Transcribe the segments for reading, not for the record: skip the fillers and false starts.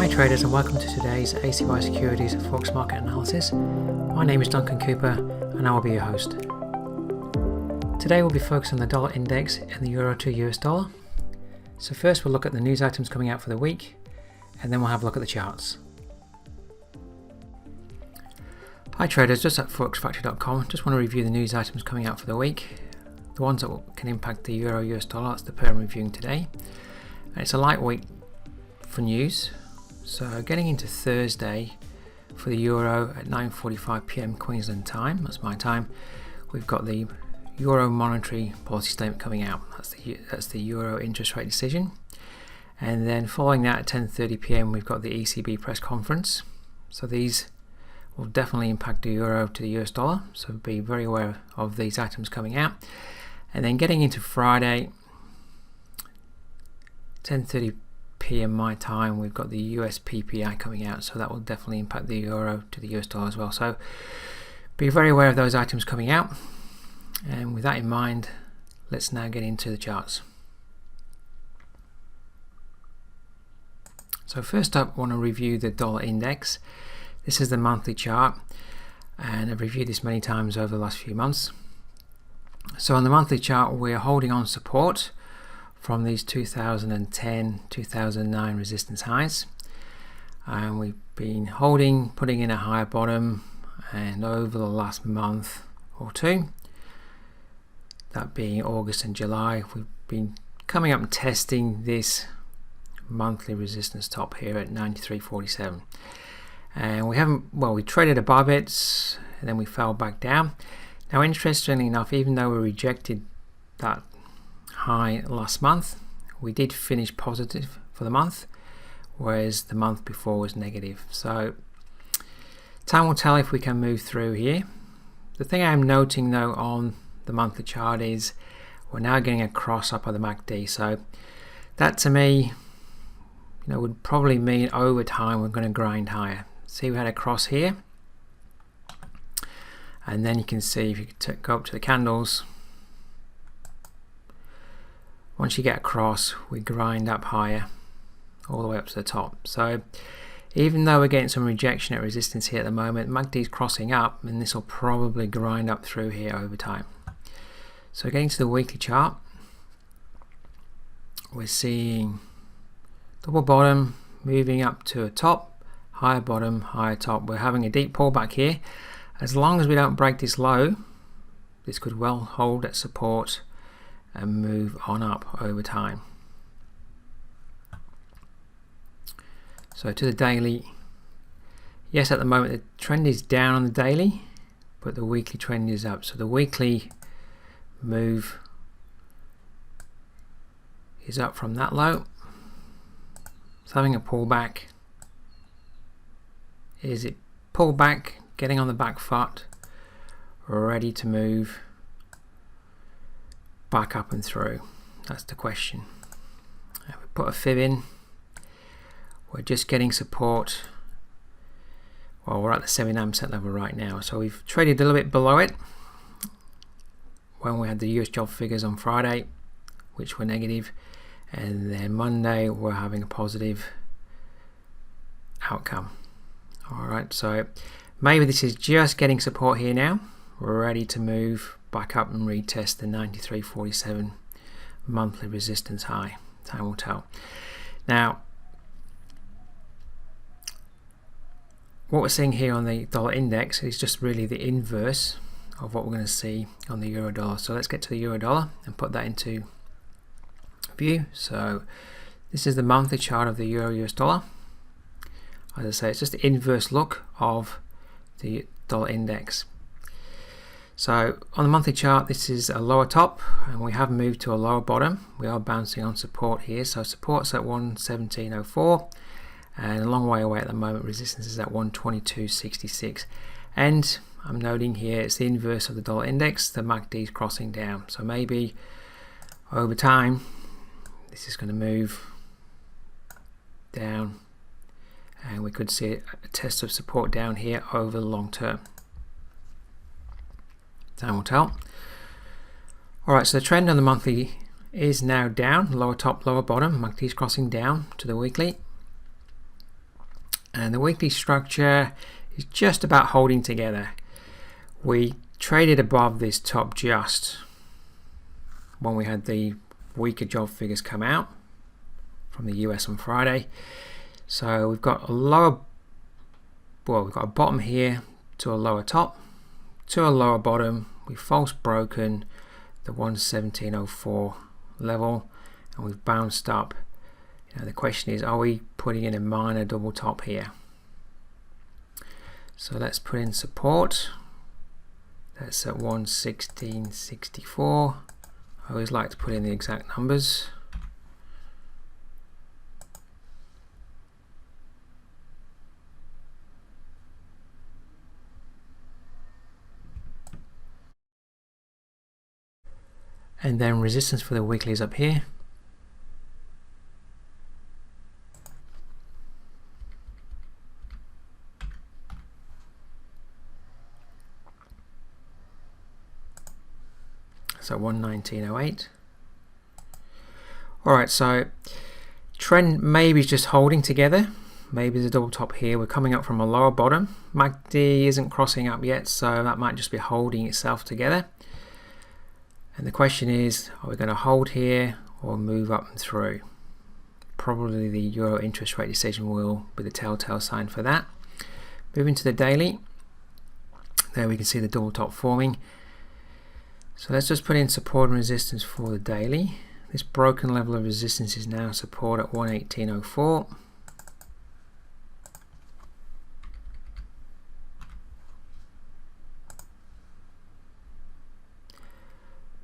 Hi traders, and welcome to today's ACY Securities Forex market analysis. My name is Duncan Cooper and I will be your host. Today we'll be focused on the dollar index and the euro to US dollar. So first we'll look at the news items coming out for the week, and then we'll have a look at the charts. Hi traders, just at forexfactory.com. Just want to review the news items coming out for the week. The ones that can impact the euro US dollar, that's the pair I'm reviewing today. And it's a light week for news. So getting into Thursday for the euro at 9:45 PM Queensland time, that's my time, we've got the euro monetary policy statement coming out. That's the euro interest rate decision. And then following that at 10:30 PM we've got the ECB press conference. So these will definitely impact the euro to the US dollar, so be very aware of these items coming out. And then getting into Friday, 10:30 PM my time, we've got the US PPI coming out, so that will definitely impact the euro to the US dollar as well. So be very aware of those items coming out. And with that in mind, let's now get into the charts. So first up, I want to review the dollar index. This is the monthly chart, and I've reviewed this many times over the last few months. So on the monthly chart, we're holding on support from these 2010-2009 resistance highs, and we've been holding, putting in a higher bottom, and over the last month or two, that being August and July, we've been coming up and testing this monthly resistance top here at 93.47, and we traded above it and then we fell back down. Now interestingly enough, even though we rejected that high last month, we did finish positive for the month, whereas the month before was negative. So time will tell if we can move through here. The thing I'm noting though on the monthly chart is we're now getting a cross up of the MACD, so that to me would probably mean over time we're going to grind higher. See, we had a cross here, and then you can see if you could go up to the candles, once you get across, we grind up higher all the way up to the top. So even though we're getting some rejection at resistance here at the moment, MACD's crossing up, and this will probably grind up through here over time. So getting to the weekly chart, we're seeing double bottom moving up to a top, higher bottom, higher top. We're having a deep pullback here. As long as we don't break this low, this could well hold at support and move on up over time. So to the daily, yes, at the moment the trend is down on the daily, but the weekly trend is up. So the weekly move is up from that low. It's having a pullback. Is it pulled back, getting on the back foot, ready to move back up and through? That's the question. If we put a fib in, we're just getting support. Well, we're at the 79% level right now, so we've traded a little bit below it when we had the US job figures on Friday, which were negative, and then Monday we're having a positive outcome. Alright, so maybe this is just getting support here now. We're ready to move back up and retest the 93.47 monthly resistance high. Time will tell. Now, what we're seeing here on the dollar index is just really the inverse of what we're going to see on the euro dollar. So let's get to the euro dollar and put that into view. So this is the monthly chart of the euro US dollar. As I say, it's just the inverse look of the dollar index. So on the monthly chart, this is a lower top, and we have moved to a lower bottom. We are bouncing on support here, so support's at 117.04, and a long way away at the moment. Resistance is at 122.66, and I'm noting here it's the inverse of the dollar index. The MACD is crossing down, so maybe over time this is going to move down, and we could see a test of support down here over the long term. Time will tell. Alright, so the trend on the monthly is now down, lower top, lower bottom. MACD is crossing down to the weekly. And the weekly structure is just about holding together. We traded above this top just when we had the weaker job figures come out from the US on Friday. So we've got a lower, well, we've got a bottom here to a lower top to a lower bottom. We've false broken the 117.04 level and we've bounced up. The question is, are we putting in a minor double top here? So let's put in support. That's at 116.64. I always like to put in the exact numbers. And then resistance for the weekly is up here. So 119.08. Alright, so trend maybe is just holding together. Maybe there's a double top here. We're coming up from a lower bottom. MACD isn't crossing up yet, so that might just be holding itself together. And the question is, are we going to hold here or move up and through? Probably the euro interest rate decision will be the telltale sign for that. Moving to the daily, there we can see the double top forming. So let's just put in support and resistance for the daily. This broken level of resistance is now support at 118.04.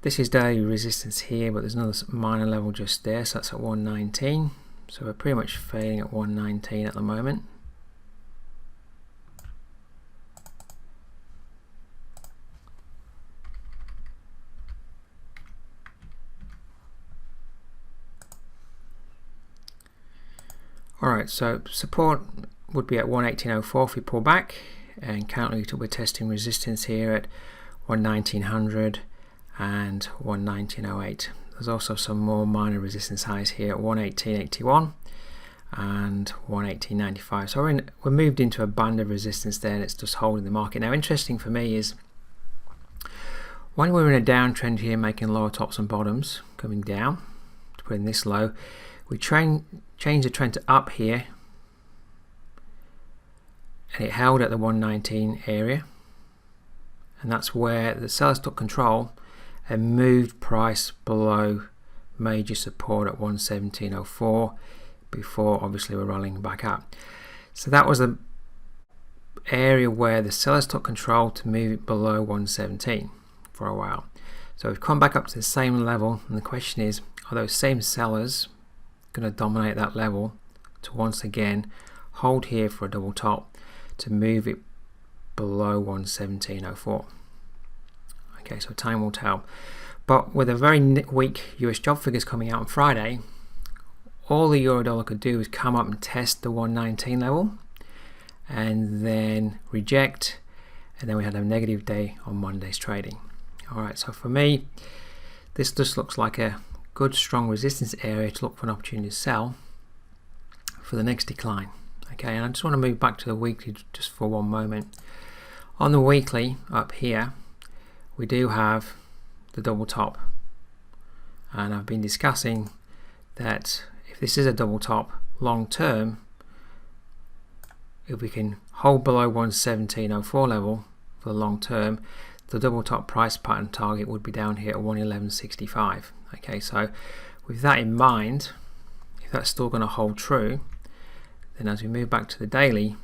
This is daily resistance here, but there's another minor level just there, so that's at 119. So we're pretty much fading at 119 at the moment. Alright, so support would be at 118.04 if we pull back, and currently we're testing resistance here at 11900 and 119.08. There's also some more minor resistance highs here at 118.81 and 118.95. So we're moved into a band of resistance there, and it's just holding the market. Now, interesting for me is when we're in a downtrend here, making lower tops and bottoms, coming down to put in this low, we change the trend to up here, and it held at the 119 area, and that's where the sellers took control and moved price below major support at 117.04 before obviously we're rolling back up. So that was the area where the sellers took control to move it below 117 for a while. So we've come back up to the same level, and the question is, are those same sellers going to dominate that level to once again hold here for a double top to move it below 117.04? Okay, so time will tell. But with a very weak US job figures coming out on Friday, all the euro dollar could do is come up and test the 119 level and then reject, and then we had a negative day on Monday's trading. Alright, so for me, this just looks like a good strong resistance area to look for an opportunity to sell for the next decline. Okay, and I just want to move back to the weekly just for one moment. On the weekly up here, we do have the double top, and I've been discussing that if this is a double top long term, if we can hold below 117.04 level for the long term, the double top price pattern target would be down here at 111.65. Okay, so with that in mind, if that's still going to hold true, then as we move back to the daily,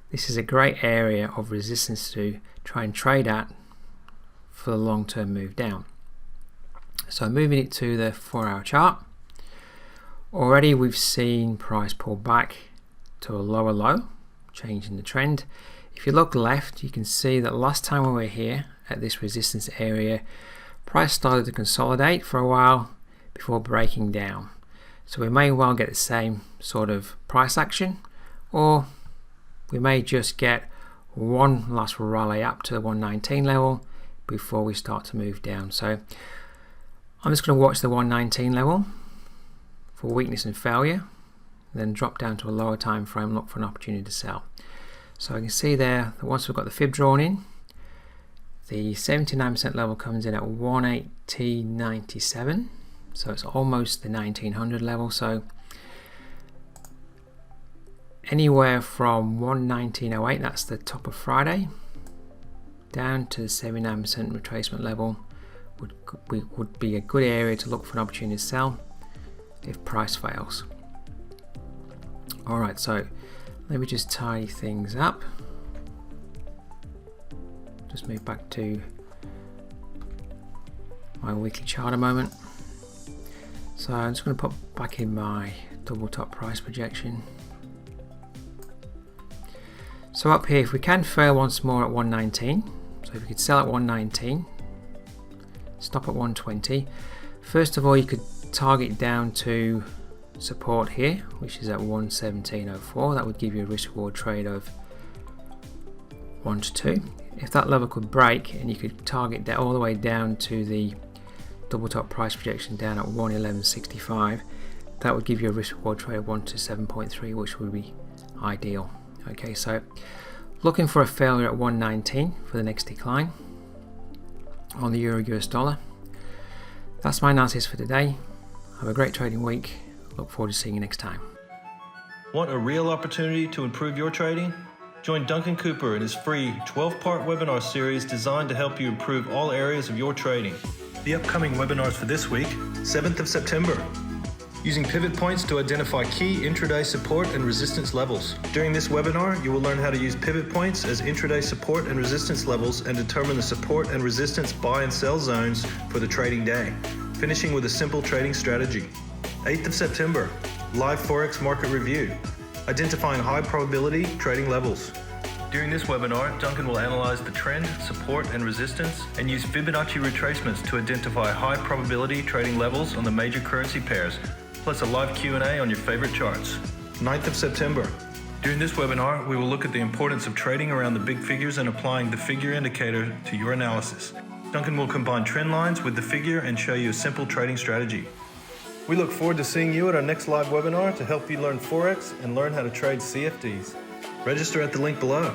this is a great area of resistance to try and trade at for the long-term move down. So moving it to the 4-hour chart, already we've seen price pull back to a lower low, changing the trend. If you look left, you can see that last time we were here at this resistance area, price started to consolidate for a while before breaking down. So we may well get the same sort of price action, or we may just get one last rally up to the 119 level before we start to move down. So I'm just going to watch the 119 level for weakness and failure. then drop down to a lower time frame, look for an opportunity to sell. So I can see there that once we've got the fib drawn in, the 79% level comes in at 118.97, so it's almost the 1900 level. So anywhere from 119.08, that's the top of Friday, down to the 79% retracement level would be a good area to look for an opportunity to sell if price fails. Alright, so let me just tidy things up. Just move back to my weekly chart a moment. So I'm just going to put back in my double top price projection. So up here, if we can fail once more at 119, so if we could sell at 119, stop at 120. First of all, you could target down to support here, which is at 117.04. That would give you a risk reward trade of 1 to 2. If that level could break and you could target that all the way down to the double top price projection down at 111.65, that would give you a risk reward trade of 1 to 7.3, which would be ideal. Okay, so looking for a failure at 119 for the next decline on the Euro-US dollar. That's my analysis for today. Have a great trading week. Look forward to seeing you next time. Want a real opportunity to improve your trading? Join Duncan Cooper in his free 12-part webinar series designed to help you improve all areas of your trading. The upcoming webinars for this week, 7th of September. Using pivot points to identify key intraday support and resistance levels. During this webinar, you will learn how to use pivot points as intraday support and resistance levels and determine the support and resistance buy and sell zones for the trading day, finishing with a simple trading strategy. 8th of September, live Forex market review, identifying high probability trading levels. During this webinar, Duncan will analyze the trend, support and resistance and use Fibonacci retracements to identify high probability trading levels on the major currency pairs, plus a live Q&A on your favorite charts. 9th of September. During this webinar, we will look at the importance of trading around the big figures and applying the figure indicator to your analysis. Duncan will combine trend lines with the figure and show you a simple trading strategy. We look forward to seeing you at our next live webinar to help you learn Forex and learn how to trade CFDs. Register at the link below.